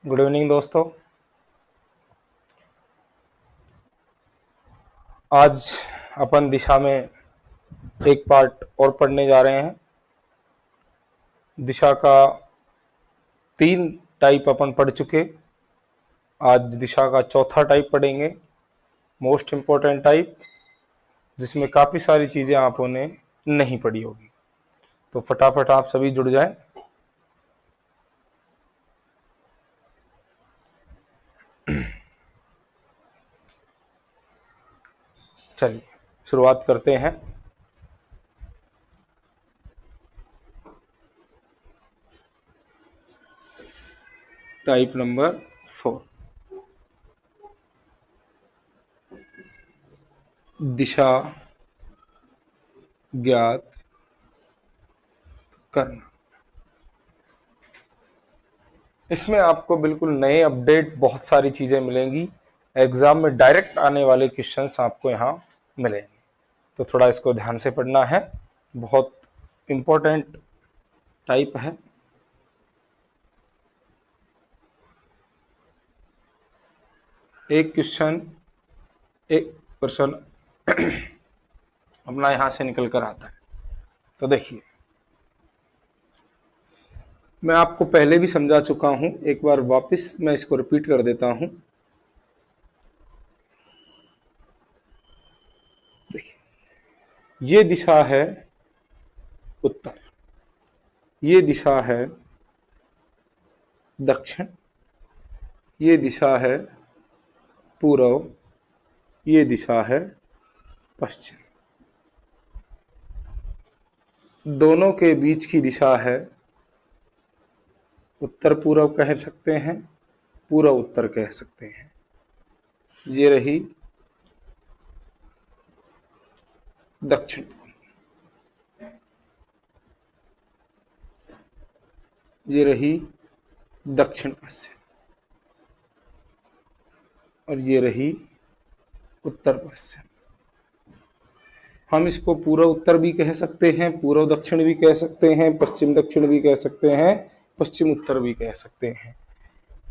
Good evening दोस्तों। आज अपन दिशा में एक पार्ट और पढ़ने जा रहे हैं। दिशा का 3 टाइप अपन पढ़ चुके। आज दिशा का चौथा टाइप पढ़ेंगे, मोस्ट इम्पोर्टेंट टाइप, जिसमें काफ़ी सारी चीज़ें आपों ने नहीं पढ़ी होगी। तो फटाफट आप सभी जुड़ जाएं। चलिए शुरुआत करते हैं। टाइप नंबर 4, दिशा ज्ञात करना। इसमें आपको बिल्कुल नए अपडेट बहुत सारी चीज़ें मिलेंगी। एग्ज़ाम में डायरेक्ट आने वाले क्वेश्चंस आपको यहाँ मिलेंगे, तो थोड़ा इसको ध्यान से पढ़ना है। बहुत इम्पोर्टेंट टाइप है। एक क्वेश्चन एक पर्सन अपना यहाँ से निकल कर आता है। तो देखिए, मैं आपको पहले भी समझा चुका हूँ, एक बार वापस मैं इसको रिपीट कर देता हूँ। देखिए, ये दिशा है उत्तर, ये दिशा है दक्षिण, ये दिशा है पूर्व, ये दिशा है पश्चिम। दोनों के बीच की दिशा है उत्तर पूर्व कह सकते हैं, पूर्व उत्तर कह सकते हैं। ये रही दक्षिण, ये रही दक्षिण पश्चिम, और ये रही उत्तर पश्चिम। हम इसको पूर्व उत्तर भी कह सकते हैं, पूर्व दक्षिण भी कह सकते हैं, पश्चिम दक्षिण भी कह सकते हैं, पश्चिम उत्तर भी कह सकते हैं।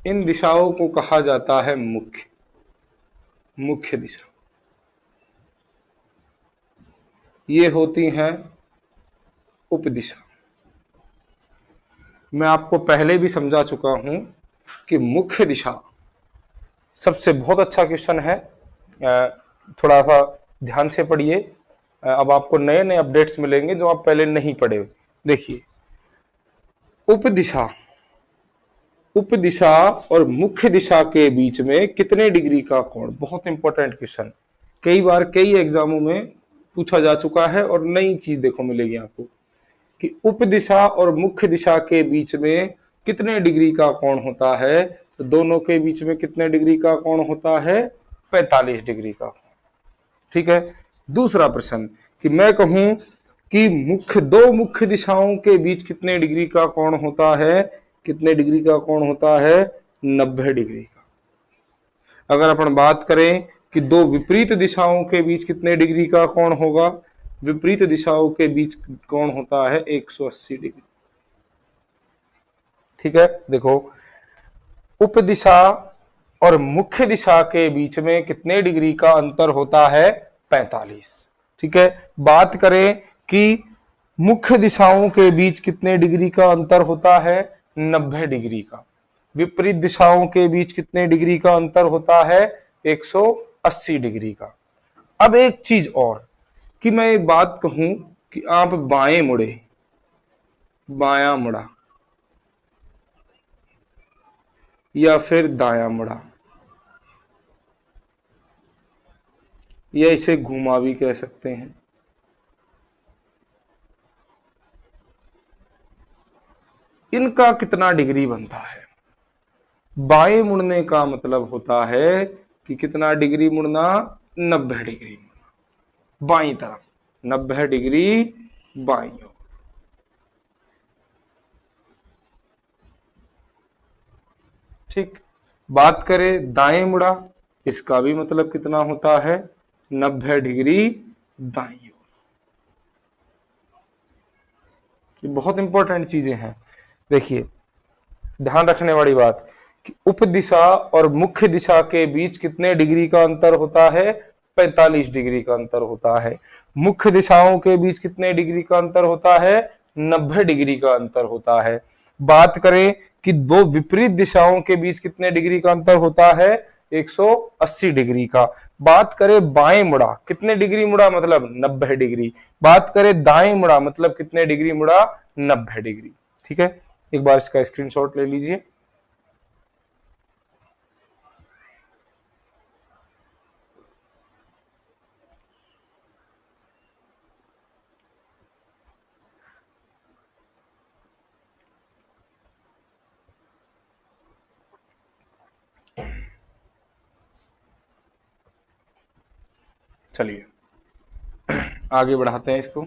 इन दिशाओं को कहा जाता है मुख्य दिशा। ये होती हैं उपदिशा। मैं आपको पहले भी समझा चुका हूं कि मुख्य दिशा सबसे बहुत अच्छा क्वेश्चन है। थोड़ा सा ध्यान से पढ़िए। अब आपको नए नए अपडेट्स मिलेंगे जो आप पहले नहीं पढ़े। देखिए, उपदिशा उपदिशा और मुख्य दिशा के बीच में कितने डिग्री का कोण, बहुत इंपॉर्टेंट क्वेश्चन। कई बार कई एग्जामों में पूछा जा चुका है और नई चीज देखो मिलेगी आपको कि उपदिशा और मुख्य दिशा के बीच में कितने डिग्री का कोण होता है। तो दोनों के बीच में कितने डिग्री का कोण होता है? 45 डिग्री का। ठीक है। दूसरा प्रश्न कि मैं कहूं कि दो मुख्य दिशाओं के बीच कितने डिग्री का कोण होता है? कितने डिग्री का कोण होता है? 90 डिग्री का। अगर अपन बात करें कि दो विपरीत दिशाओं के बीच कितने डिग्री का कोण होगा? विपरीत दिशाओं के बीच कोण होता है 180 डिग्री। ठीक है। देखो, उपदिशा और मुख्य दिशा के बीच में कितने डिग्री का अंतर होता है? 45। ठीक है। बात करें कि मुख्य दिशाओं के बीच कितने डिग्री का अंतर होता है? 90 डिग्री का। विपरीत दिशाओं के बीच कितने डिग्री का अंतर होता है? 180 डिग्री का। अब एक चीज और कि मैं एक बात कहूं कि आप बाएं मुड़े, बायां मुड़ा या फिर दायां मुड़ा, या इसे घुमा भी कह सकते हैं। इनका कितना डिग्री बनता है? बाएं मुड़ने का मतलब होता है कि कितना डिग्री मुड़ना? 90 डिग्री मुड़ना बाईं तरफ, 90 डिग्री बाईं ओर। ठीक। बात करें दाएं मुड़ा, इसका भी मतलब कितना होता है? 90 डिग्री दाईं ओर। ये बहुत इंपॉर्टेंट चीजें हैं। देखिए, ध्यान रखने वाली बात कि उपदिशा और मुख्य दिशा के बीच कितने डिग्री का अंतर होता है? 45 डिग्री का अंतर होता है। मुख्य दिशाओं के बीच कितने डिग्री का अंतर होता है? 90 डिग्री का अंतर होता है। बात करें कि दो विपरीत दिशाओं के बीच कितने डिग्री का अंतर होता है? 180 डिग्री का। बात करें बाएं मुड़ा, कितने डिग्री मुड़ा? मतलब 90 डिग्री। बात करें दाएं मुड़ा, मतलब कितने डिग्री मुड़ा? 90 डिग्री। ठीक है, एक बार इसका स्क्रीनशॉट ले लीजिए। चलिए आगे बढ़ाते हैं इसको।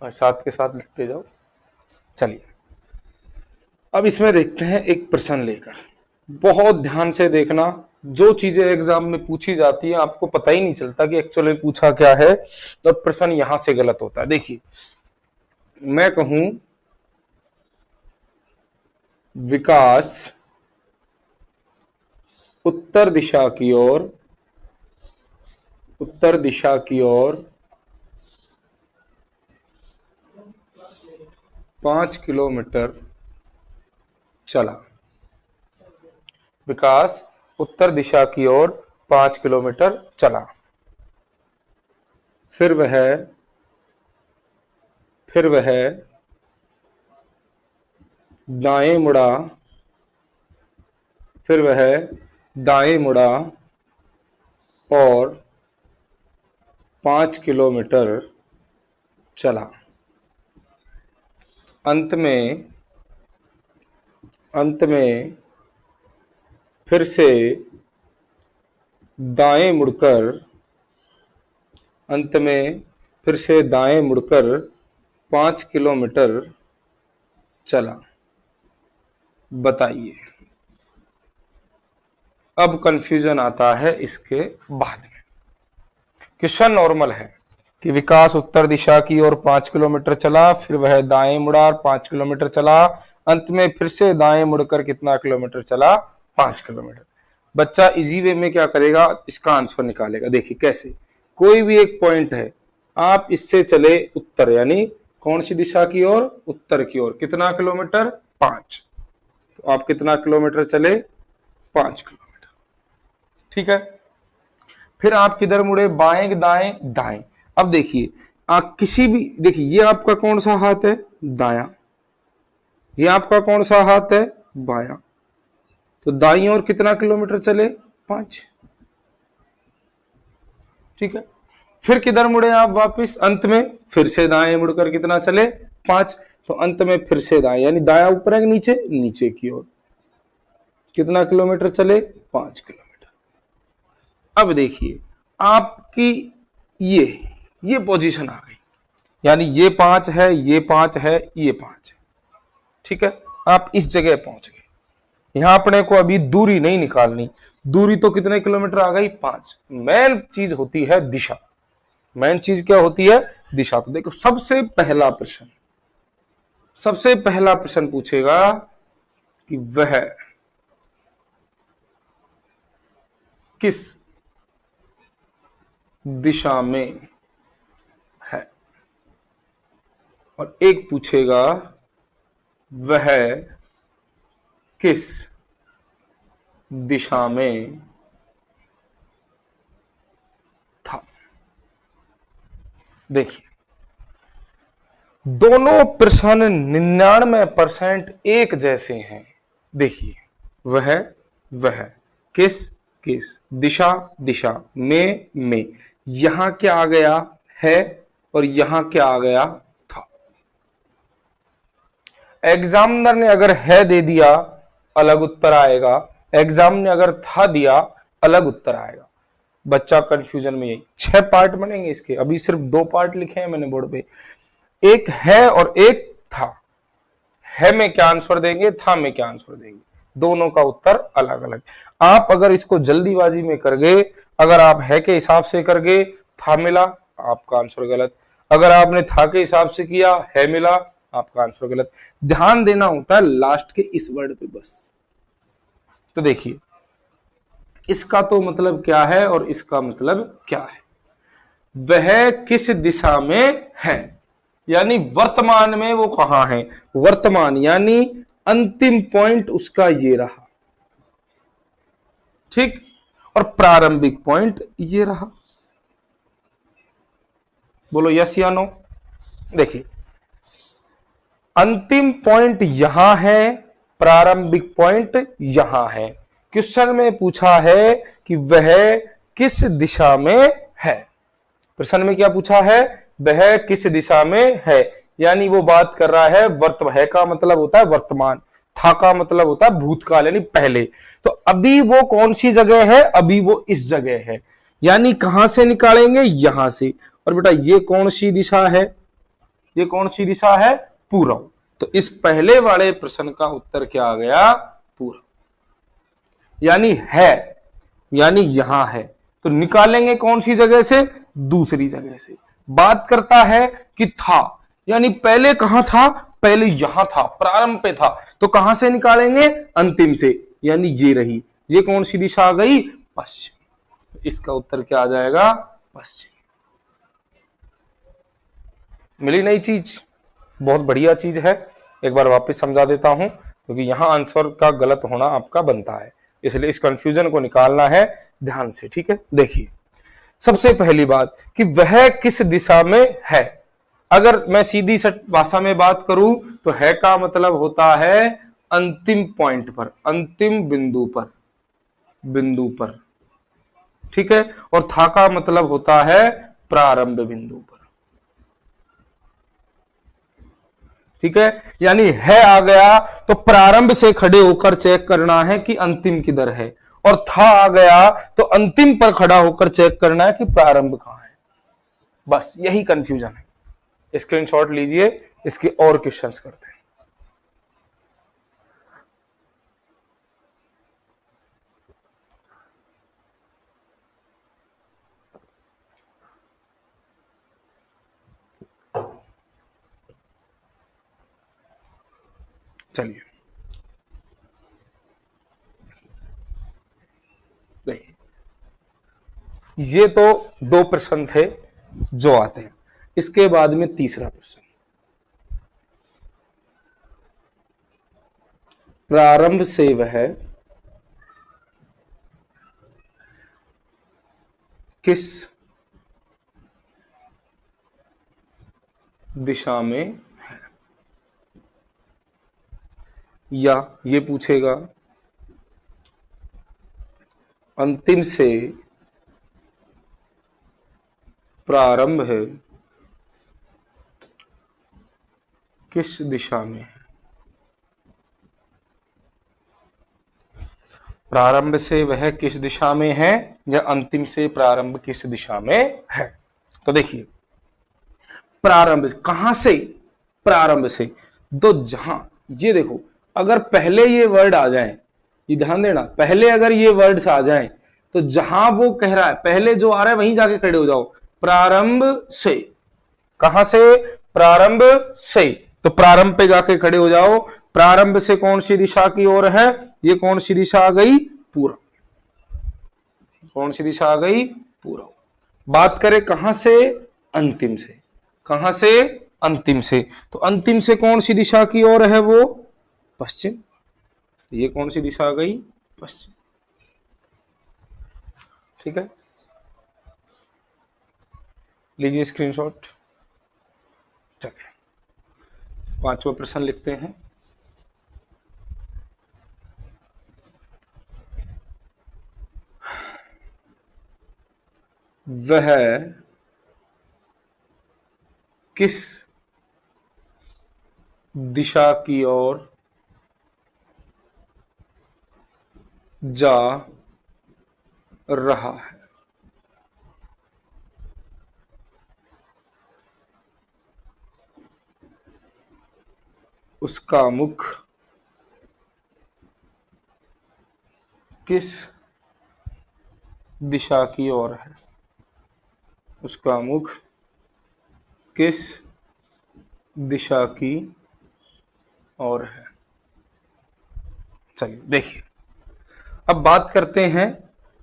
और साथ के साथ लिखते जाओ। चलिए अब इसमें देखते हैं एक प्रश्न लेकर। बहुत ध्यान से देखना, जो चीजें एग्जाम में पूछी जाती है आपको पता ही नहीं चलता कि एक्चुअल में पूछा क्या है, तो प्रश्न यहां से गलत होता है। देखिए मैं कहूं विकास उत्तर दिशा की ओर 5 किलोमीटर चला। विकास उत्तर दिशा की ओर 5 किलोमीटर चला। फिर वह दाएं मुड़ा। फिर वह दाएं मुड़ा और 5 किलोमीटर चला। अंत में फिर से दाएं मुड़कर 5 किलोमीटर चला। बताइए। अब कंफ्यूजन आता है इसके बाद में। क्वेश्चन नॉर्मल है कि विकास उत्तर दिशा की ओर 5 किलोमीटर चला, फिर वह दाएं मुड़ा और 5 किलोमीटर चला, अंत में फिर से दाएं मुड़कर कितना किलोमीटर चला? 5 किलोमीटर। बच्चा इजी वे में क्या करेगा? इसका आंसर निकालेगा। देखिए कैसे, कोई भी एक पॉइंट है, आप इससे चले उत्तर, यानी कौन सी दिशा की ओर? उत्तर की ओर। कितना किलोमीटर? 5। तो आप कितना किलोमीटर चले? 5 किलोमीटर। ठीक है, फिर आप किधर मुड़े? बाएं दाएं दाएं। अब देखिए आप किसी भी, देखिए ये आपका कौन सा हाथ है? दायां। ये आपका कौन सा हाथ है? बायां। तो दाईं ओर कितना किलोमीटर चले? 5। ठीक है, फिर किधर मुड़े आप? वापस अंत में फिर से दाएं मुड़कर कितना चले? 5। तो अंत में फिर से दाएं, यानी दाया ऊपर है कि नीचे? नीचे की ओर। कितना किलोमीटर चले? 5 किलोमीटर। अब देखिए आपकी ये पोजीशन आ गई, यानी ये 5 है, ये 5 है, ये 5 है। ठीक है, आप इस जगह पहुंच गए। यहां अपने को अभी दूरी नहीं निकालनी। दूरी तो कितने किलोमीटर आ गई? 5। मेन चीज होती है दिशा। मेन चीज क्या होती है? दिशा। तो देखो सबसे पहला प्रश्न पूछेगा कि वह किस दिशा में है, और एक पूछेगा वह किस दिशा में था। देखिए दोनों प्रश्न 99% एक जैसे हैं। देखिए वह किस दिशा में यहां क्या आ गया है और यहां क्या आ गया था। एग्जामिनर ने अगर है दे दिया अलग उत्तर आएगा, एग्जाम ने अगर था दिया अलग उत्तर आएगा। बच्चा कंफ्यूजन में, यही 6 पार्ट बनेंगे इसके, अभी सिर्फ 2 पार्ट लिखे हैं मैंने बोर्ड पे। एक है और एक था। है में क्या आंसर देंगे, था में क्या आंसर देंगे, दोनों का उत्तर अलग अलग। आप अगर इसको जल्दीबाजी में कर गए, अगर आप है के हिसाब से कर गए था मिला, आपका आंसर गलत। अगर आपने था के हिसाब से किया, है मिला, आपका आंसर गलत। ध्यान देना होता है लास्ट के इस वर्ड पे बस। तो देखिए इसका तो मतलब क्या है और इसका मतलब क्या है। वह किस दिशा में है, यानी वर्तमान में वो कहां है। वर्तमान यानी अंतिम पॉइंट उसका ये रहा, ठीक, और प्रारंभिक पॉइंट ये रहा। बोलो यस या नो। देखिए अंतिम पॉइंट यहां है, प्रारंभिक पॉइंट यहां है। क्वेश्चन में पूछा है कि वह किस दिशा में है। प्रश्न में क्या पूछा है, वह किस दिशा में है, यानी वो बात कर रहा है वर्तमान। है का मतलब होता है वर्तमान, था का मतलब होता है भूतकाल यानी पहले। तो अभी वो कौन सी जगह है, अभी वो इस जगह है, यानी कहां से निकालेंगे, यहां से। और बेटा ये कौन सी दिशा है, ये कौन सी दिशा है, पूर्व। तो इस पहले वाले प्रश्न का उत्तर क्या आ गया, पूर्व। यानी है, यानी यहां है, तो निकालेंगे कौन सी जगह से, दूसरी जगह से। बात करता है कि था, यानी पहले कहां था, पहले यहां था, प्रारंभ पे था, तो कहां से निकालेंगे, अंतिम से, यानी ये रही। ये कौन सी दिशा आ गई, पश्चिम। इसका उत्तर क्या आ जाएगा, पश्चिम। मिली नई चीज, बहुत बढ़िया चीज है। एक बार वापस समझा देता हूं, क्योंकि यहां आंसर का गलत होना आपका बनता है, इसलिए इस कंफ्यूजन को निकालना है ध्यान से, ठीक है। देखिए सबसे पहली बात कि वह किस दिशा में है। अगर मैं सीधी भाषा में बात करूं तो है का मतलब होता है अंतिम पॉइंट पर, अंतिम बिंदु पर, बिंदु पर, ठीक है। और था का मतलब होता है प्रारंभ बिंदु पर, ठीक है। यानी है आ गया तो प्रारंभ से खड़े होकर चेक करना है कि अंतिम किधर है, और था आ गया तो अंतिम पर खड़ा होकर चेक करना है कि प्रारंभ कहां है। बस यही कंफ्यूजन है। स्क्रीनशॉट लीजिए, इसके और क्वेश्चंस करते हैं। चलिए देखिए, ये तो दो प्रश्न थे जो आते हैं, इसके बाद में तीसरा प्रश्न, प्रारंभ से वह किस दिशा में है, या ये पूछेगा अंतिम से प्रारंभ है किस दिशा में है। प्रारंभ से वह किस दिशा में है, या अंतिम से प्रारंभ किस दिशा में है। तो देखिए प्रारंभ कहां से, प्रारंभ से, तो जहां, ये देखो अगर पहले ये वर्ड आ जाए, ये ध्यान देना, पहले अगर ये वर्ड्स आ जाए तो जहां वो कह रहा है पहले जो आ रहा है वहीं जाके खड़े हो जाओ। प्रारंभ से, कहां से, प्रारंभ से, तो प्रारंभ पे जाके खड़े हो जाओ। प्रारंभ से कौन सी दिशा की ओर है, ये कौन सी दिशा आ गई, पूर्व। कौन सी दिशा आ गई, पूर्व। बात करें कहां से, अंतिम से, कहां से, अंतिम से, तो अंतिम से कौन सी दिशा की ओर है वो, पश्चिम। ये कौन सी दिशा आ गई, पश्चिम, ठीक है। लीजिए स्क्रीनशॉट। चलिए पांचवा प्रश्न लिखते हैं। वह किस दिशा की ओर जा रहा है। उसका मुख किस दिशा की ओर है। उसका मुख किस दिशा की ओर है। चलिए देखिए, अब बात करते हैं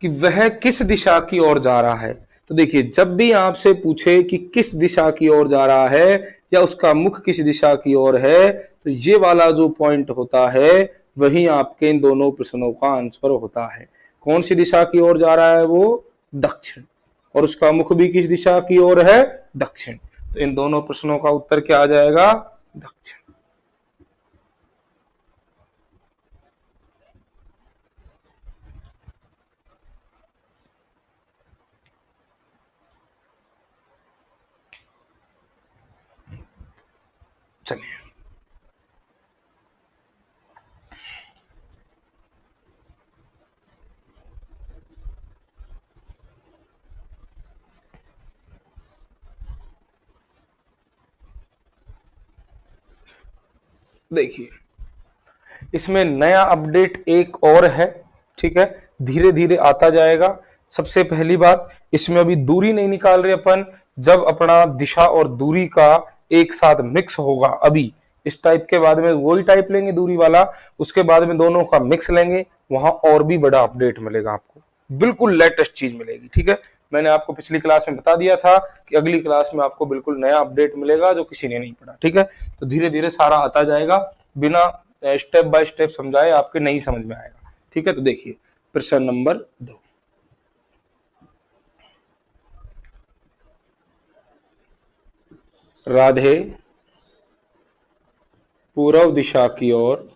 कि वह किस दिशा की ओर जा रहा है। तो देखिए, जब भी आपसे पूछे कि किस दिशा की ओर जा रहा है या उसका मुख किस दिशा की ओर है, तो ये वाला जो पॉइंट होता है वही आपके इन दोनों प्रश्नों का आंसर होता है। कौन सी दिशा की ओर जा रहा है वो? दक्षिण। और उसका मुख भी किस दिशा की ओर है? दक्षिण। तो इन दोनों प्रश्नों का उत्तर क्या आ जाएगा? दक्षिण। चलिए देखिए, इसमें नया अपडेट एक और है, ठीक है, धीरे धीरे आता जाएगा। सबसे पहली बात, इसमें अभी दूरी नहीं निकाल रहे अपन। जब अपना दिशा और दूरी का एक साथ मिक्स होगा, अभी इस टाइप के बाद में वही टाइप लेंगे दूरी वाला, उसके बाद में दोनों का मिक्स लेंगे, वहां और भी बड़ा अपडेट मिलेगा आपको, बिल्कुल लेटेस्ट चीज मिलेगी। ठीक है, मैंने आपको पिछली क्लास में बता दिया था कि अगली क्लास में आपको बिल्कुल नया अपडेट मिलेगा जो किसी ने नहीं पढ़ा। ठीक है, तो धीरे धीरे सारा आता जाएगा, बिना स्टेप बाय स्टेप समझाए आपके नहीं समझ में आएगा। ठीक है, तो देखिए प्रश्न नंबर 2। राधे पूर्व दिशा की ओर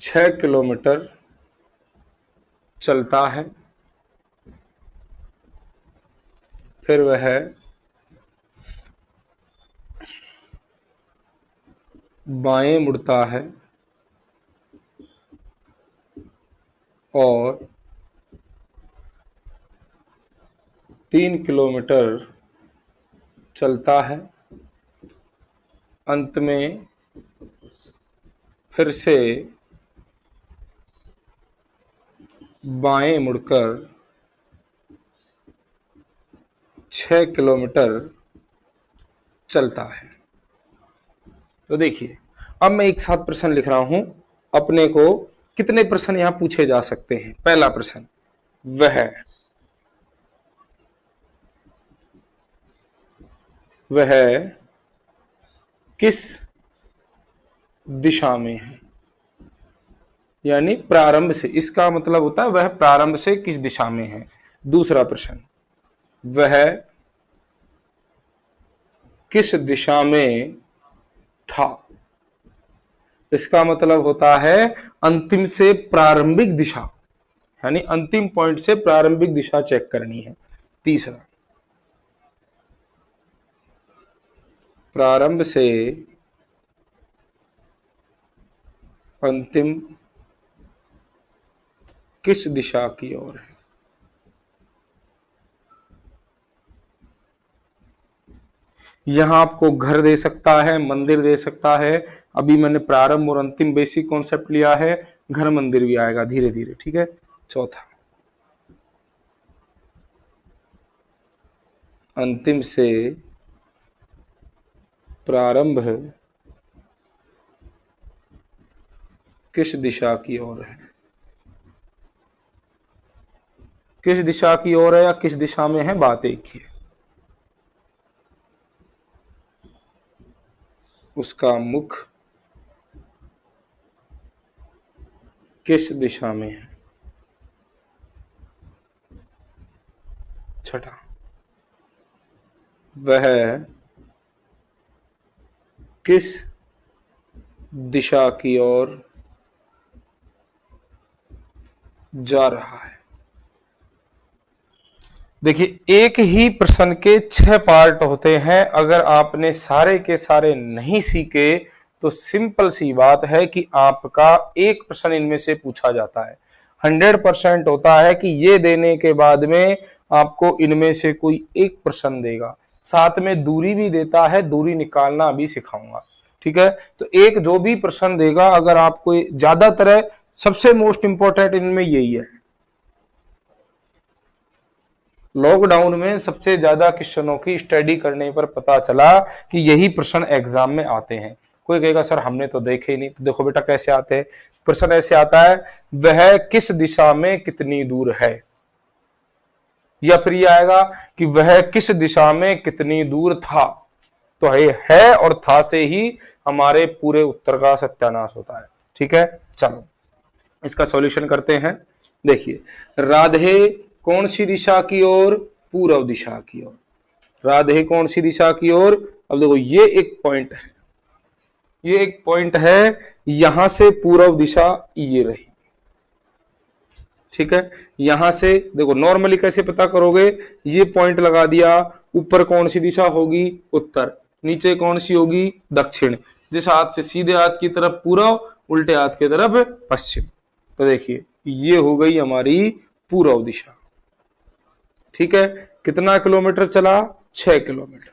6 किलोमीटर चलता है, फिर वह बाएं मुड़ता है और 3 किलोमीटर चलता है, अंत में फिर से बाएं मुड़कर 6 किलोमीटर चलता है। तो देखिए, अब मैं एक साथ प्रश्न लिख रहा हूं, अपने को कितने प्रश्न यहां पूछे जा सकते हैं। पहला प्रश्न, वह किस दिशा में है, यानी प्रारंभ से, इसका मतलब होता है वह प्रारंभ से किस दिशा में है। दूसरा प्रश्न, वह किस दिशा में था, इसका मतलब होता है अंतिम से प्रारंभिक दिशा, यानी अंतिम पॉइंट से प्रारंभिक दिशा चेक करनी है। तीसरा, प्रारंभ से अंतिम किस दिशा की ओर है। यहां आपको घर दे सकता है, मंदिर दे सकता है। अभी मैंने प्रारंभ और अंतिम बेसिक कॉन्सेप्ट लिया है, घर मंदिर भी आएगा धीरे धीरे। ठीक है, चौथा, अंतिम से प्रारंभ किस दिशा की ओर है, किस दिशा की ओर है या किस दिशा में है, बात एक ही है। उसका मुख किस दिशा में है। छठा, वह किस दिशा की ओर जा रहा है। देखिए, एक ही प्रश्न के 6 पार्ट होते हैं। अगर आपने सारे के सारे नहीं सीखे तो सिंपल सी बात है कि आपका एक प्रश्न इनमें से पूछा जाता है। 100% होता है कि ये देने के बाद में आपको इनमें से कोई एक प्रश्न देगा, साथ में दूरी भी देता है, दूरी निकालना भी सिखाऊंगा। ठीक है, तो एक जो भी प्रश्न देगा, अगर आपको ज्यादातर है, सबसे मोस्ट इंपॉर्टेंट इनमें यही है। लॉकडाउन में सबसे ज्यादा क्वेश्चनों की स्टडी करने पर पता चला कि यही प्रश्न एग्जाम में आते हैं। कोई कहेगा सर हमने तो देखे ही नहीं, तो देखो बेटा कैसे आते हैं। प्रश्न ऐसे आता है, वह किस दिशा में कितनी दूर है, या फिर ये आएगा कि वह किस दिशा में कितनी दूर था। तो है और था से ही हमारे पूरे उत्तर का सत्यानाश होता है। ठीक है, चलो इसका सॉल्यूशन करते हैं। देखिए, राधे कौन सी दिशा की ओर, पूर्व दिशा की ओर। राधे कौन सी दिशा की ओर, अब देखो ये एक पॉइंट है, ये एक पॉइंट है, यहां से पूर्व दिशा ये रही। ठीक है, यहां से देखो नॉर्मली कैसे पता करोगे, ये पॉइंट लगा दिया, ऊपर कौन सी दिशा होगी, उत्तर, नीचे कौन सी होगी, दक्षिण। जिस हाथ से सीधे हाथ की तरफ पूर्व, उल्टे हाथ की तरफ पश्चिम। तो देखिए ये हो गई हमारी पूर्व दिशा। ठीक है, कितना किलोमीटर चला, 6 किलोमीटर।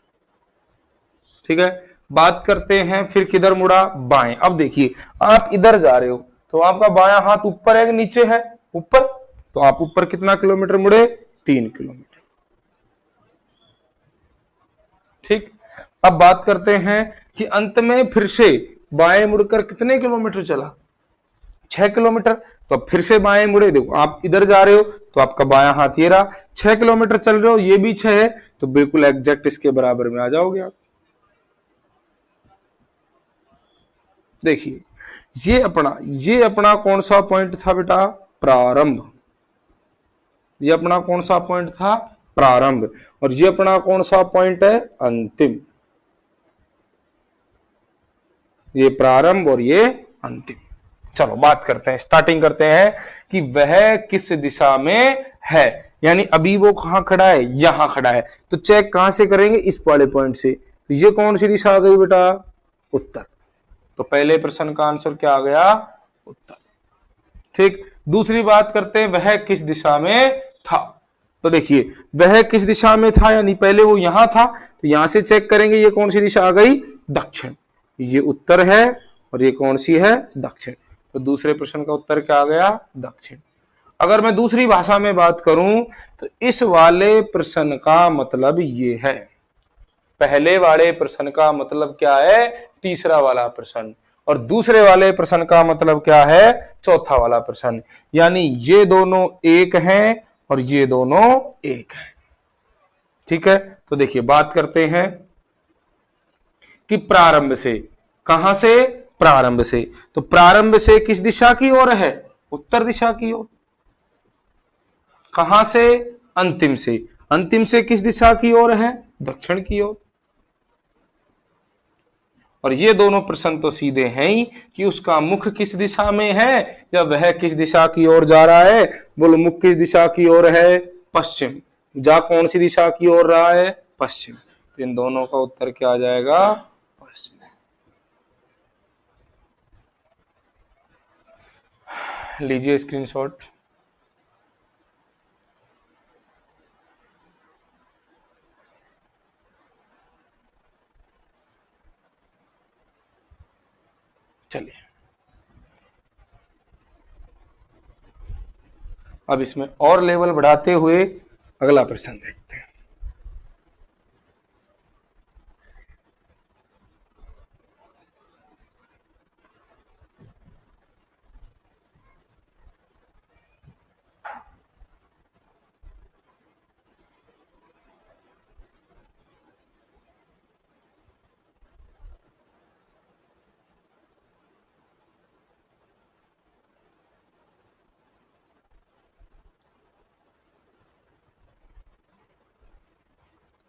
ठीक है, बात करते हैं फिर किधर मुड़ा, बाएं। अब देखिए आप इधर जा रहे हो तो आपका बायां हाथ ऊपर है कि नीचे है, ऊपर, तो आप ऊपर कितना किलोमीटर मुड़े, 3 किलोमीटर। ठीक, अब बात करते हैं कि अंत में फिर से बाएं मुड़कर कितने किलोमीटर चला, 6 किलोमीटर। तो अब फिर से बाएं मुड़े, देखो आप इधर जा रहे हो तो आपका बायां हाथ ये रहा, 6 किलोमीटर चल रहे हो, ये भी 6 है, तो बिल्कुल एग्जैक्ट इसके बराबर में आ जाओगे आप। देखिए ये अपना कौन सा पॉइंट था बेटा, प्रारंभ। ये अपना कौन सा पॉइंट था, प्रारंभ। और ये अपना कौन सा पॉइंट है, अंतिम। ये प्रारंभ और ये अंतिम। चलो बात करते हैं, स्टार्टिंग करते हैं कि वह किस दिशा में है, यानी अभी वो कहां खड़ा है, यहां खड़ा है। तो चेक कहां से करेंगे, इस वाले पॉइंट से। तो ये कौन सी दिशा आ गई बेटा, उत्तर। तो पहले प्रश्न का आंसर क्या आ गया, उत्तर। ठीक, दूसरी बात करते हैं, वह किस दिशा में था। तो देखिए वह किस दिशा में था, यानी पहले वो यहां था, तो यहां से चेक करेंगे ये कौन सी दिशा आ गई, दक्षिण। ये उत्तर है और ये कौन सी है, दक्षिण। तो दूसरे प्रश्न का उत्तर क्या आ गया, दक्षिण। अगर मैं दूसरी भाषा में बात करूं तो इस वाले प्रश्न का मतलब ये है, पहले वाले प्रश्न का मतलब क्या है, तीसरा वाला प्रश्न, और दूसरे वाले प्रश्न का मतलब क्या है, चौथा वाला प्रश्न। यानी ये दोनों एक हैं और ये दोनों एक हैं। ठीक है, तो देखिए बात करते हैं कि प्रारंभ से, कहां से, प्रारंभ से। तो प्रारंभ से किस दिशा की ओर है, उत्तर दिशा की ओर। कहां से, अंतिम से। अंतिम से किस दिशा की ओर है, दक्षिण की ओर। और ये दोनों प्रश्न तो सीधे हैं ही कि उसका मुख किस दिशा में है, या वह किस दिशा की ओर जा रहा है। बोलो मुख किस दिशा की ओर है, पश्चिम। जा कौन सी दिशा की ओर रहा है, पश्चिम। तो इन दोनों का उत्तर क्या आ जाएगा, पश्चिम। लीजिए स्क्रीनशॉट। चलिए अब इसमें और लेवल बढ़ाते हुए अगला प्रश्न देखते हैं।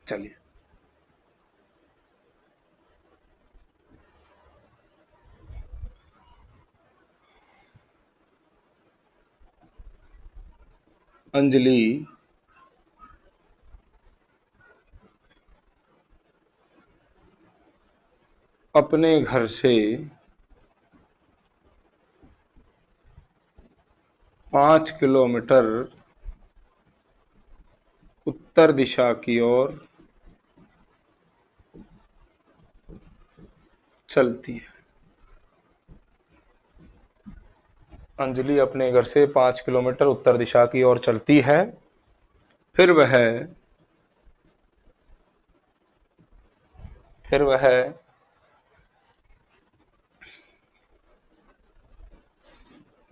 चलिए अंजलि अपने घर से 5 किलोमीटर उत्तर दिशा की ओर चलती है। अंजलि अपने घर से 5 किलोमीटर उत्तर दिशा की ओर चलती है। फिर वह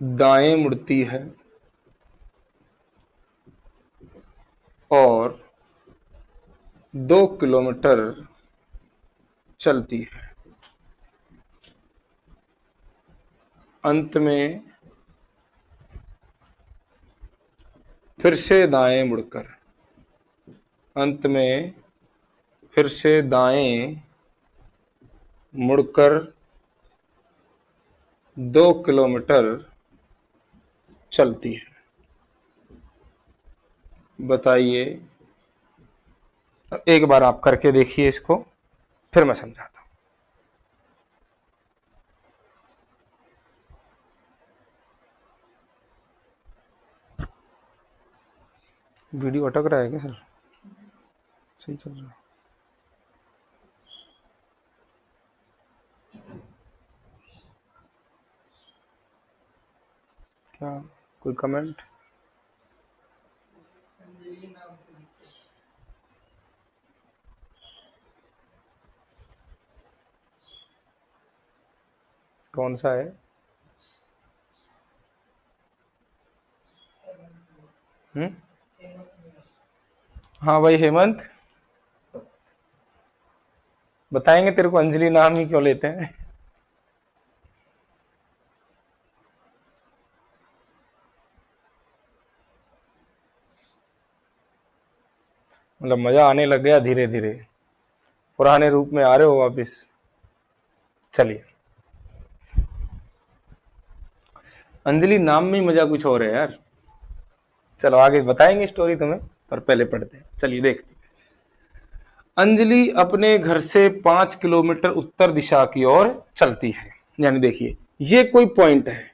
दाएं मुड़ती है और 2 किलोमीटर चलती है। अंत में फिर से दाएं मुड़कर 2 किलोमीटर चलती है। बताइए, एक बार आप करके देखिए इसको, फिर मैं समझाता हूं। वीडियो अटक रहा है क्या सर? सही चल रहा है? क्या कोई कमेंट? कौन सा है? हाँ भाई हेमंत, बताएंगे तेरे को अंजलि नाम ही क्यों लेते हैं? मतलब मजा आने लग गया धीरे धीरे, पुराने रूप में आ रहे हो वापिस। चलिए, अंजलि नाम में मजा कुछ और है यार। चलो आगे बताएंगे स्टोरी तुम्हें, पर पहले पढ़ते हैं। चलिए देखते हैं। अंजलि अपने घर से 5 किलोमीटर उत्तर दिशा की ओर चलती है। यानी देखिए, ये कोई पॉइंट है,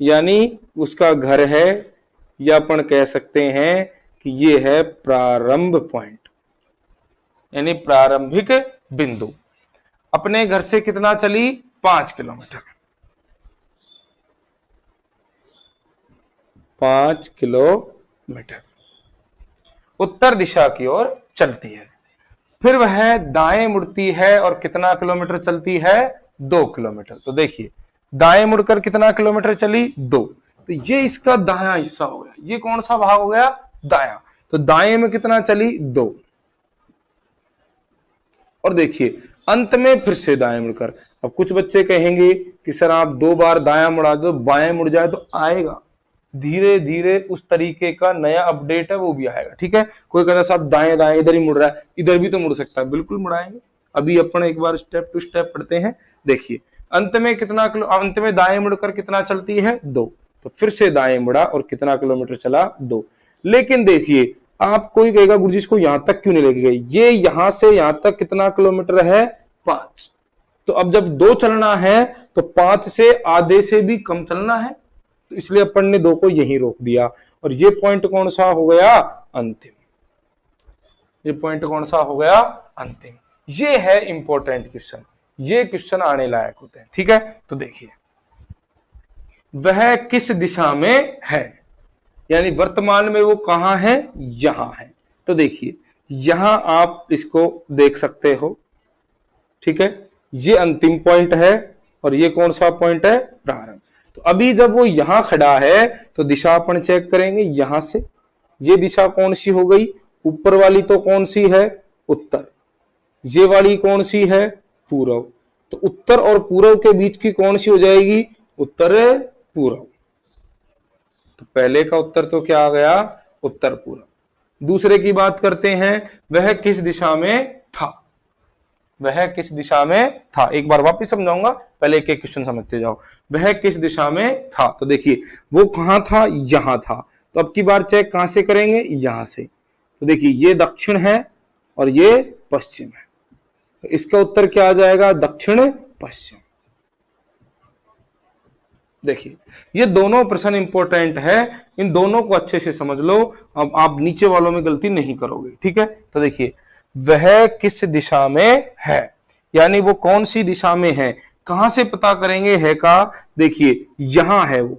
यानी उसका घर है, या अपन कह सकते हैं कि ये है प्रारंभ पॉइंट, यानी प्रारंभिक बिंदु। अपने घर से कितना चली? 5 किलोमीटर। 5 किलोमीटर उत्तर दिशा की ओर चलती है। फिर वह दाएं मुड़ती है और कितना किलोमीटर चलती है? 2 किलोमीटर। तो देखिए, दाएं मुड़कर कितना किलोमीटर चली? 2। तो ये इसका दायां हिस्सा हो गया। ये कौन सा भाग हो गया? दायां। तो दाएं में कितना चली? 2। और देखिए, अंत में फिर से दाएं मुड़कर। अब कुछ बच्चे कहेंगे कि सर आप 2 बार दायां मुड़ा दो, बाएं मुड़ जाए तो आएगा। धीरे धीरे उस तरीके का नया अपडेट है वो भी आएगा। ठीक है, कोई कहता साहब दाएं दाएं इधर ही मुड़ रहा है, इधर भी तो मुड़ सकता है। बिल्कुल मुड़ाएंगे। अभी अपन एक बार स्टेप टू स्टेप पढ़ते हैं। देखिए, अंत में दाएं मुड़कर कितना चलती है? 2। तो फिर से दाएं मुड़ा और कितना किलोमीटर चला? 2। लेकिन देखिए, आप कोई कहेगा गुरुजी इसको यहां तक क्यों नहीं लेके गए? ये यहां से यहां तक कितना किलोमीटर है? 5। तो अब जब 2 चलना है तो 5 से आधे से भी कम चलना है, तो इसलिए अपन ने 2 को यहीं रोक दिया। और ये पॉइंट कौन सा हो गया? अंतिम। ये पॉइंट कौन सा हो गया? अंतिम। ये है इंपॉर्टेंट क्वेश्चन, ये क्वेश्चन आने लायक होते हैं। ठीक है, तो देखिए, वह किस दिशा में है, यानी वर्तमान में वो कहां है? यहां है। तो देखिए, यहां आप इसको देख सकते हो। ठीक है, ये अंतिम पॉइंट है और ये कौन सा पॉइंट है? प्रारंभ। तो अभी जब वो यहां खड़ा है तो दिशा अपन चेक करेंगे यहां से। ये दिशा कौन सी हो गई? ऊपर वाली तो कौन सी है? उत्तर। ये वाली कौन सी है? पूर्व। तो उत्तर और पूर्व के बीच की कौन सी हो जाएगी? उत्तर पूर्व। तो पहले का उत्तर तो क्या आ गया? उत्तर पूर्व। दूसरे की बात करते हैं, वह किस दिशा में था? वह किस दिशा में था? एक बार वापस समझाऊंगा, पहले एक एक क्वेश्चन समझते जाओ। वह किस दिशा में था? तो देखिए, वो कहां था? यहां था। तो अब की बार चेक कहां से करेंगे? यहां से। तो देखिए, ये दक्षिण है और ये पश्चिम है, तो इसका उत्तर क्या आ जाएगा? दक्षिण पश्चिम। देखिए, ये दोनों प्रश्न इंपॉर्टेंट है, इन दोनों को अच्छे से समझ लो, अब आप नीचे वालों में गलती नहीं करोगे। ठीक है, तो देखिए, वह किस दिशा में है, यानी वो कौन सी दिशा में है। कहां से पता करेंगे है का? देखिए, यहां है वो,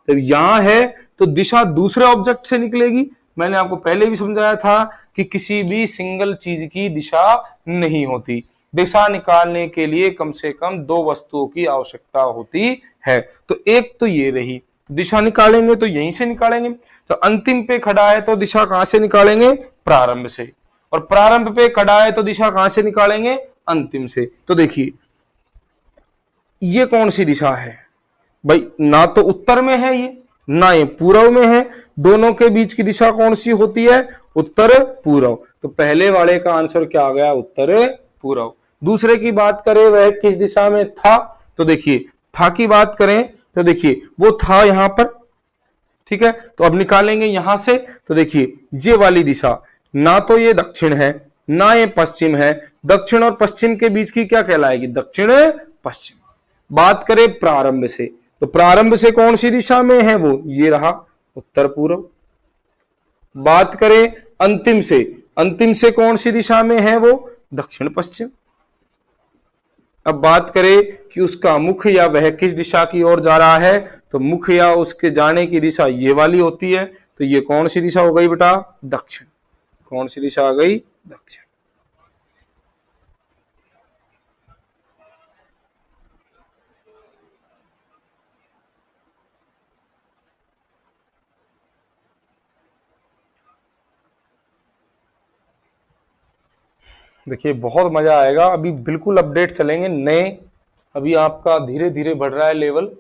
तो यहां है तो दिशा दूसरे ऑब्जेक्ट से निकलेगी, मैंने आपको पहले भी समझाया था कि किसी भी सिंगल चीज की दिशा नहीं होती। दिशा निकालने के लिए कम से कम दो वस्तुओं की आवश्यकता होती है। तो एक तो ये रही, दिशा निकालेंगे तो यहीं से निकालेंगे। तो अंतिम पे खड़ा है तो दिशा कहां से निकालेंगे? प्रारंभ से। और प्रारंभ पे खड़ा है तो दिशा कहां से निकालेंगे? अंतिम से। तो देखिए ये कौन सी दिशा है भाई? ना तो उत्तर में है ये, ना ये पूर्व में है। दोनों के बीच की दिशा कौन सी होती है? उत्तर पूर्व। तो पहले वाले का आंसर क्या आ गया? उत्तर पूर्व। दूसरे की बात करें वह किस दिशा में था, तो देखिए था की बात करें तो देखिए वो था यहां पर, ठीक है। तो अब निकालेंगे यहां से, तो देखिए ये वाली दिशा ना तो ये दक्षिण है ना ये पश्चिम है। दक्षिण और पश्चिम के बीच की क्या कहलाएगी? दक्षिण पश्चिम। बात करें प्रारंभ से, तो प्रारंभ से कौन सी दिशा में है? वो ये रहा उत्तर पूर्व। बात करें अंतिम से, अंतिम से कौन सी दिशा में है? वो दक्षिण पश्चिम। अब बात करें कि उसका मुख या वह किस दिशा की ओर जा रहा है, तो मुख या उसके जाने की दिशा ये वाली होती है। तो ये कौन सी दिशा हो गई बेटा? दक्षिण। कौन सी दिशा आ गई? दक्षिण। देखिए बहुत मजा आएगा, अभी बिल्कुल अपडेट चलेंगे नए। अभी आपका धीरे धीरे बढ़ रहा है लेवल।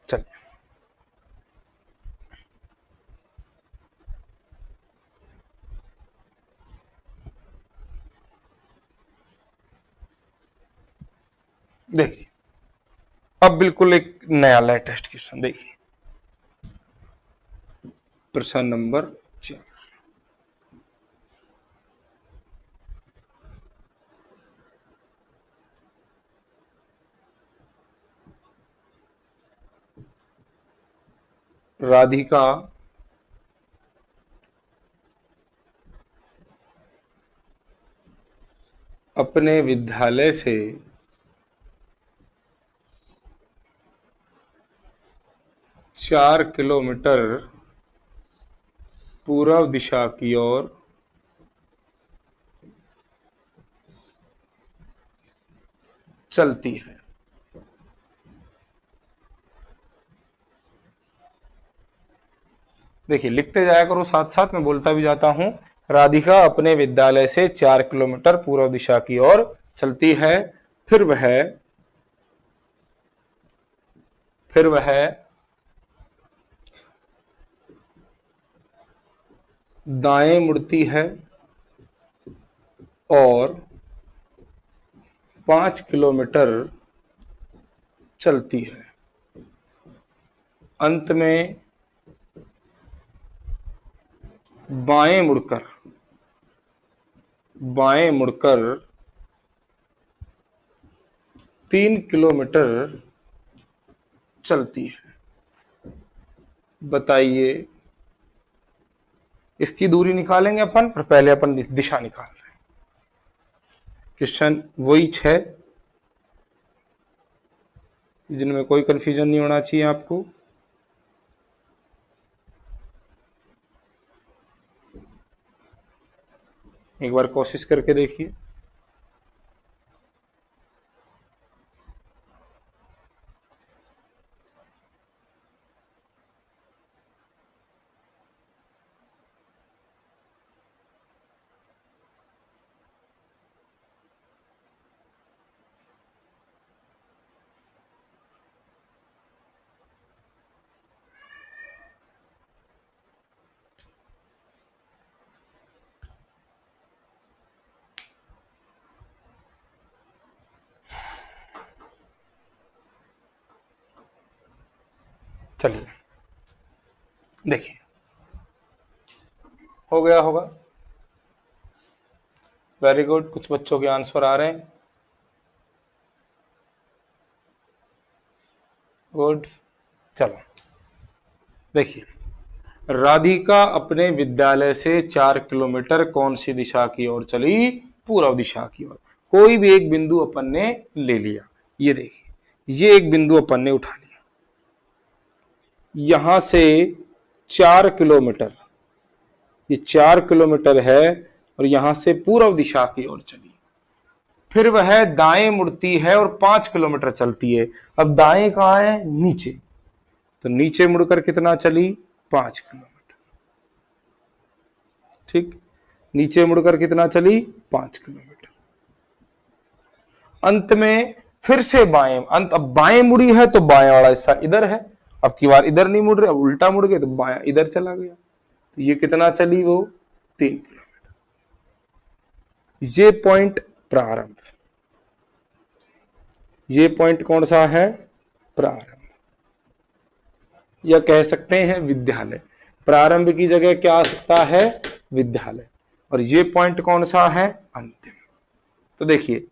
चलिए देखिए अब बिल्कुल एक नया लेटेस्ट क्वेश्चन देखिए, प्रश्न नंबर 4। राधिका अपने विद्यालय से 4 किलोमीटर पूर्व दिशा की ओर चलती है। देखिए लिखते जाया करो साथ साथ, मैं बोलता भी जाता हूं। राधिका अपने विद्यालय से 4 किलोमीटर पूर्व दिशा की ओर चलती है। फिर वह फिर वह दाएं मुड़ती है और 5 किलोमीटर चलती है। अंत में बाएं मुड़कर बाएं मुड़कर 3 किलोमीटर चलती है। बताइए, इसकी दूरी निकालेंगे अपन, पर पहले अपन दिशा निकाल रहे हैं। क्वेश्चन वही 6 जिनमें कोई कंफ्यूजन नहीं होना चाहिए आपको। एक बार कोशिश करके देखिए। चलिए देखिए, हो गया होगा। वेरी गुड, कुछ बच्चों के आंसर आ रहे हैं। गुड। चलो देखिए, राधिका अपने विद्यालय से 4 किलोमीटर कौन सी दिशा की ओर चली? पूर्व दिशा की ओर। कोई भी एक बिंदु अपन ने ले लिया, ये देखिए, ये एक बिंदु अपन ने उठा लिया, यहां से 4 किलोमीटर, ये 4 किलोमीटर है, और यहां से पूर्व दिशा की ओर चली, फिर वह दाएं मुड़ती है और 5 किलोमीटर चलती है। अब दाएं कहां है? नीचे, तो नीचे मुड़कर कितना चली? 5 किलोमीटर। ठीक, नीचे मुड़कर कितना चली? 5 किलोमीटर। अंत में फिर से बाएं, अब बाएं मुड़ी है तो बाएं वाला हिस्सा इधर है, अब की बार इधर नहीं मुड़ रहे, अब उल्टा मुड़ गए तो बाएं इधर चला गया, तो ये कितना चली? वो 3 किलोमीटर। ये पॉइंट प्रारंभ, ये पॉइंट कौन सा है? प्रारंभ, या कह सकते हैं विद्यालय। प्रारंभ की जगह क्या आ सकता है? विद्यालय। और ये पॉइंट कौन सा है? अंतिम। तो देखिए,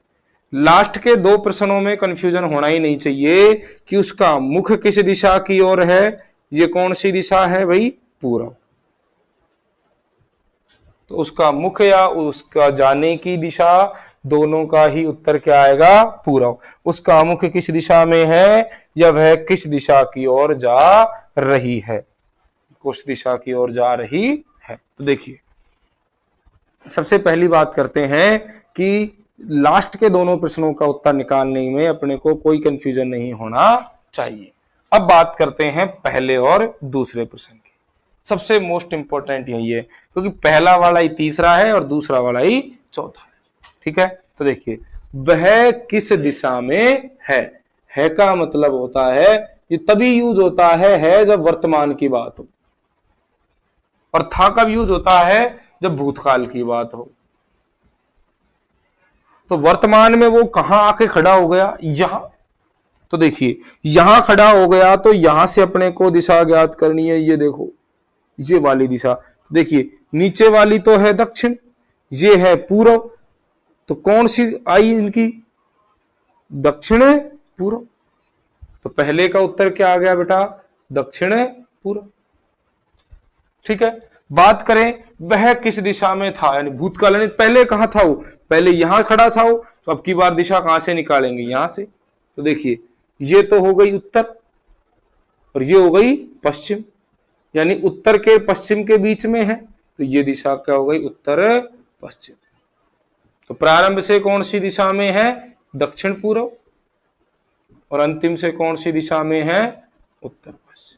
लास्ट के 2 प्रश्नों में कंफ्यूजन होना ही नहीं चाहिए कि उसका मुख किस दिशा की ओर है। ये कौन सी दिशा है भाई? पूर्व। तो उसका मुख या उसका जाने की दिशा, दोनों का ही उत्तर क्या आएगा? पूर्व। उसका मुख किस दिशा में है, या वह किस दिशा की ओर जा रही है, किस दिशा की ओर जा रही है। तो देखिए, सबसे पहली बात करते हैं कि लास्ट के दोनों प्रश्नों का उत्तर निकालने में अपने को कोई कंफ्यूजन नहीं होना चाहिए। अब बात करते हैं पहले और दूसरे प्रश्न की। सबसे मोस्ट इंपॉर्टेंट यही है, क्योंकि पहला वाला ही तीसरा है और दूसरा वाला ही चौथा है। ठीक है, तो देखिए, वह किस दिशा में है का मतलब होता है, ये तभी यूज होता है जब वर्तमान की बात हो, और था कब यूज होता है? जब भूतकाल की बात हो। तो वर्तमान में वो कहां आके खड़ा हो गया? यहां। तो देखिए, यहां खड़ा हो गया, तो यहां से अपने को दिशा ज्ञात करनी है। ये देखो, ये वाली दिशा, तो देखिए, नीचे वाली तो है दक्षिण, ये है पूर्व, तो कौन सी आई इनकी? दक्षिण पूर्व। तो पहले का उत्तर क्या आ गया बेटा? दक्षिण पूर्व। ठीक है, बात करें वह किस दिशा में था, यानी भूतकाल, यानी पहले कहां था वो? पहले यहां खड़ा था वो, तो अब की बार दिशा कहां से निकालेंगे? यहां से। तो देखिए, ये तो हो गई उत्तर और ये हो गई पश्चिम, यानी उत्तर के पश्चिम के बीच में है, तो ये दिशा क्या हो गई? उत्तर पश्चिम। तो प्रारंभ से कौन सी दिशा में है? दक्षिण पूर्व, और अंतिम से कौन सी दिशा में है? उत्तर पश्चिम।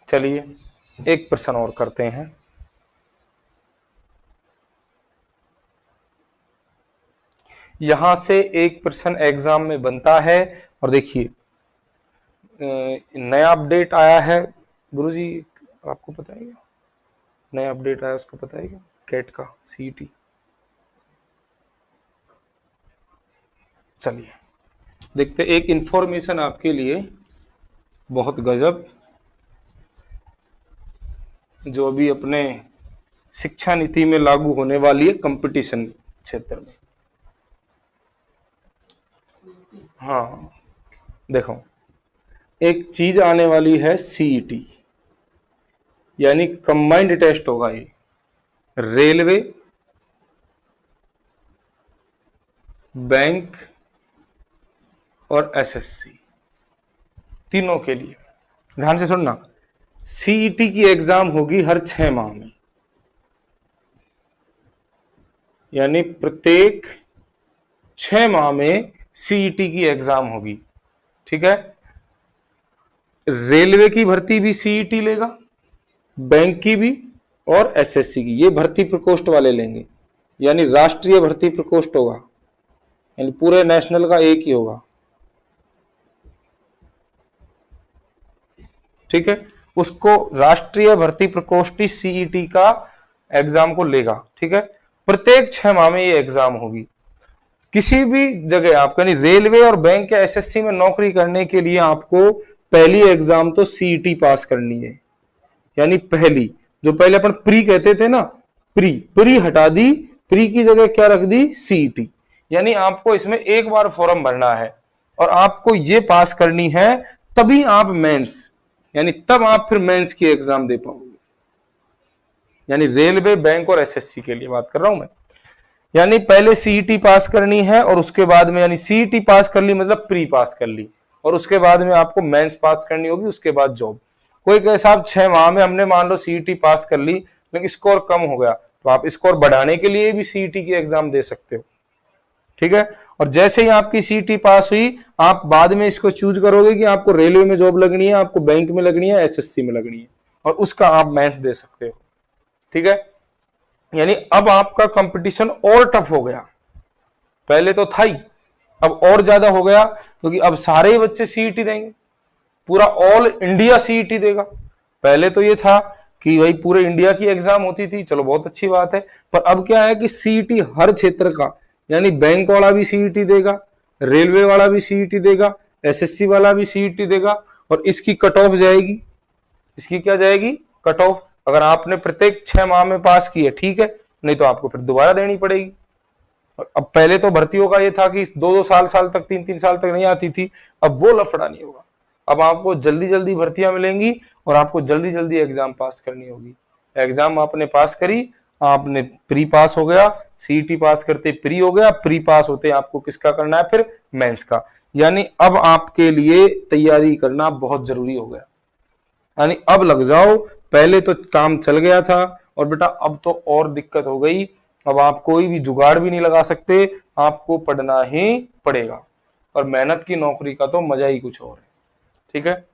चलिए, एक प्रश्न और करते हैं। यहां से एक प्रश्न एग्जाम में बनता है, और देखिए, नया अपडेट आया है गुरुजी, आपको पता है क्या नया अपडेट आया? उसको पता है क्या? कैट का सीईटी। चलिए देखते, एक इंफॉर्मेशन आपके लिए बहुत गजब, जो अभी अपने शिक्षा नीति में लागू होने वाली है कंपटीशन क्षेत्र में। हाँ देखो, एक चीज आने वाली है सीईटी, यानी कंबाइंड टेस्ट होगा। ये रेलवे, बैंक और एसएससी, तीनों के लिए। ध्यान से सुनना, सीईटी की एग्जाम होगी हर 6 माह में, यानी प्रत्येक 6 माह में सीईटी की एग्जाम होगी। ठीक है, रेलवे की भर्ती भी सीईटी लेगा, बैंक की भी और एसएससी की, ये भर्ती प्रकोष्ठ वाले लेंगे, यानी राष्ट्रीय भर्ती प्रकोष्ठ होगा, यानी पूरे नेशनल का एक ही होगा। ठीक है, उसको राष्ट्रीय भर्ती प्रकोष्ठी सीईटी का एग्जाम को लेगा। ठीक है, प्रत्येक 6 माह में ये एग्जाम होगी। किसी भी जगह आपका, यानी रेलवे और बैंक या एसएससी में नौकरी करने के लिए आपको पहली एग्जाम तो सीईटी पास करनी है, यानी पहली। जो पहले अपन प्री कहते थे ना, प्री प्री हटा दी, प्री की जगह क्या रख दी, सीईटी। यानी आपको इसमें एक बार फॉर्म भरना है और आपको ये पास करनी है, तभी आप मेंस, यानी तब आप फिर मेंस की एग्जाम दे पाओगे। यानी रेलवे, बैंक और एसएससी के लिए बात कर रहा हूं मैं। यानी पहले सीईटी पास करनी है और उसके बाद में, यानी सीईटी पास कर ली मतलब प्री पास कर ली, और उसके बाद में आपको मेंस पास करनी होगी, उसके बाद जॉब। कोई कहे साहब 6 माह में हमने मान लो सीईटी पास कर ली लेकिन स्कोर कम हो गया, तो आप स्कोर बढ़ाने के लिए भी सीईटी की एग्जाम दे सकते हो, ठीक है। और जैसे ही आपकी सीईटी पास हुई, आप बाद में इसको चूज करोगे कि आपको रेलवे में जॉब लगनी है, आपको बैंक में लगनी है, एसएससी में लगनी है, और उसका आप मेंस दे सकते हो, ठीक है। यानी अब आपका कंपटीशन और टफ हो गया, पहले तो था ही, अब और ज्यादा हो गया, क्योंकि अब सारे बच्चे सीईटी देंगे, पूरा ऑल इंडिया सीईटी देगा। पहले तो ये था कि भाई पूरे इंडिया की एग्जाम होती थी, चलो बहुत अच्छी बात है, पर अब क्या है कि सीईटी हर क्षेत्र का, यानी बैंक वाला भी सीईटी देगा, रेलवे वाला भी सीईटी देगा, एसएससी वाला भी सीईटी देगा, और इसकी कट ऑफ जाएगी, इसकी क्या जाएगी, कट ऑफ। अगर आपने प्रत्येक 6 माह में पास की है, ठीक है, नहीं तो आपको फिर दोबारा देनी पड़ेगी। अब पहले तो भर्तियों का ये था कि 2-2 साल तक, 3-3 साल तक नहीं आती थी, अब वो लफड़ा नहीं होगा। अब आपको जल्दी जल्दी भर्तियां मिलेंगी और आपको जल्दी जल्दी एग्जाम पास करनी होगी। एग्जाम आपने पास करी, आपने प्री पास हो गया, सीईटी पास करते प्री हो गया, प्री पास होते आपको किसका करना है, फिर मेंस का। यानी अब आपके लिए तैयारी करना बहुत जरूरी हो गया, यानी अब लग जाओ। पहले तो काम चल गया था, और बेटा अब तो और दिक्कत हो गई, अब आप कोई भी जुगाड़ भी नहीं लगा सकते, आपको पढ़ना ही पड़ेगा। और मेहनत की नौकरी का तो मजा ही कुछ और है, ठीक है।